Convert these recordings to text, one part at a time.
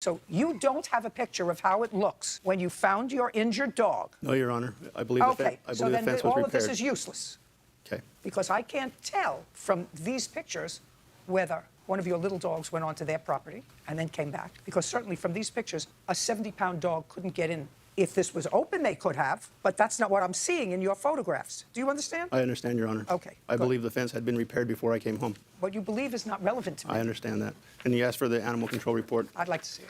So you don't have a picture of how it looks when you found your injured dog? No, Your Honor. I believe Okay, the so then fence was all of this repaired. is useless. Okay. Because I can't tell from these pictures whether one of your little dogs went onto their property and then came back. Because certainly from these pictures, a 70-pound dog couldn't get in. If this was open, they could have, but that's not what I'm seeing in your photographs. Do you understand? I understand, Your Honor. Okay, I good. believe the fence had been repaired before I came home. What you believe is not relevant to me. I understand that. And you asked for the animal control report. I'd like to see it.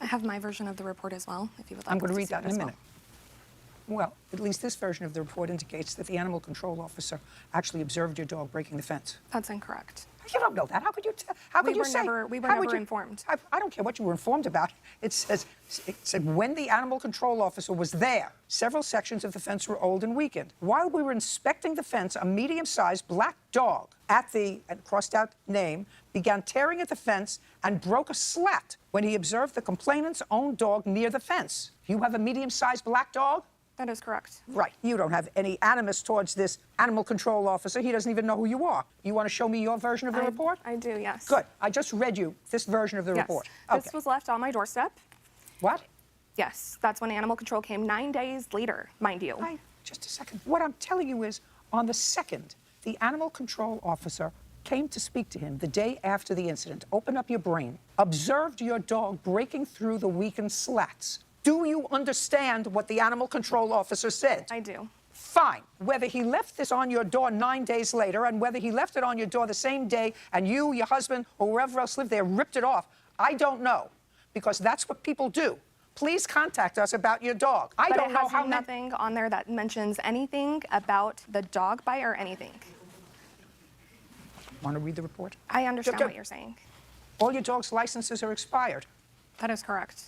I have my version of the report as well, if you would like. I'm going to us read see that it in a as well. minute. Well, at least this version of the report indicates that the animal control officer actually observed your dog breaking the fence. That's incorrect. You don't know that. How could you tell? How could you say? We were how would never you- informed. I don't care what you were informed about. It said when the animal control officer was there, several sections of the fence were old and weakened. While we were inspecting the fence, a medium-sized black dog at the, and crossed out name, began tearing at the fence and broke a slat when he observed the complainant's own dog near the fence. You have a medium-sized black dog? That is correct. Right. You don't have any animus towards this animal control officer. He doesn't even know who you are. You want to show me your version of the report? I do, yes. Good. I just read you this version of the Yes. report. This was left on my doorstep. What? Yes, that's when animal control came 9 days later, mind you. Just a second. What I'm telling you is, on the 2nd, the animal control officer came to speak to him the day after the incident. Open up your brain. Observed your dog breaking through the weakened slats. Do you understand what the animal control officer said? I do. Fine. Whether he left this on your door 9 days later and whether he left it on your door the same day and you, your husband, or whoever else lived there ripped it off, I don't know, because that's what people do. Please contact us about your dog. I don't know how nothing on there that mentions anything about the dog bite or anything. Want to read the report? I understand what you're saying. All your dog's licenses are expired. That is correct.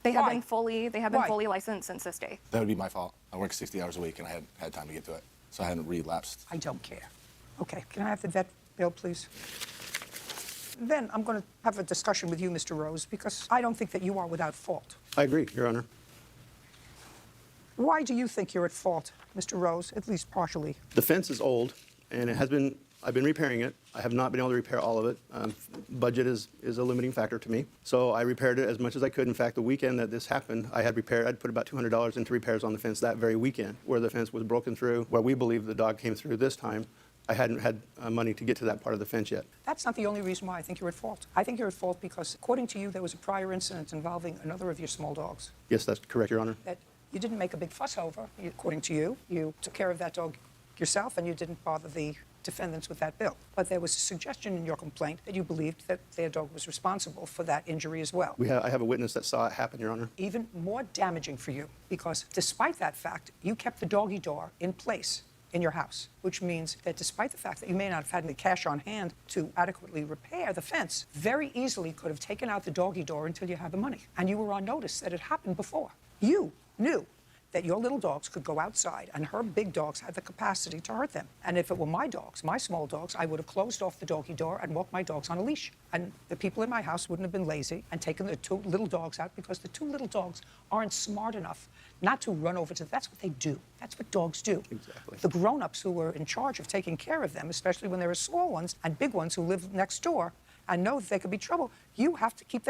They have Why? been fully Why? fully licensed since this day. That would be my fault. I work 60 hours a week, and I hadn't had time to get to it, so I hadn't relapsed. I don't care. Okay, can I have the vet bill, please? Then I'm going to have a discussion with you, Mr. Rose, because I don't think that you are without fault. I agree, Your Honor. Why do you think you're at fault, Mr. Rose, at least partially? The fence is old, and I've been repairing it. I have not been able to repair all of it. Budget is a limiting factor to me. So I repaired it as much as I could. In fact, the weekend that this happened, I'd put about $200 into repairs on the fence that very weekend, where the fence was broken through, where we believe the dog came through this time. I hadn't had money to get to that part of the fence yet. That's not the only reason why I think you're at fault. I think you're at fault because, according to you, there was a prior incident involving another of your small dogs Yes, that's correct, Your Honor. that you didn't make a big fuss over, according to you. You took care of that dog yourself, and you didn't bother the defendants with that bill. But there was a suggestion in your complaint that you believed that their dog was responsible for that injury as well. I have a witness that saw it happen, Your Honor. Even more damaging for you, because despite that fact, you kept the doggy door in place in your house, which means that despite the fact that you may not have had any cash on hand to adequately repair the fence, very easily could have taken out the doggy door until you had the money. And you were on notice that it happened before. You knew that your little dogs could go outside and her big dogs had the capacity to hurt them. And if it were my dogs, my small dogs, I would have closed off the doggy door and walked my dogs on a leash. And the people in my house wouldn't have been lazy and taken the two little dogs out, because the two little dogs aren't smart enough not to run over to them. That's what they do. That's what dogs do. Exactly. The grown-ups who were in charge of taking care of them, especially when there are small ones and big ones who live next door and know that they could be trouble, you have to keep them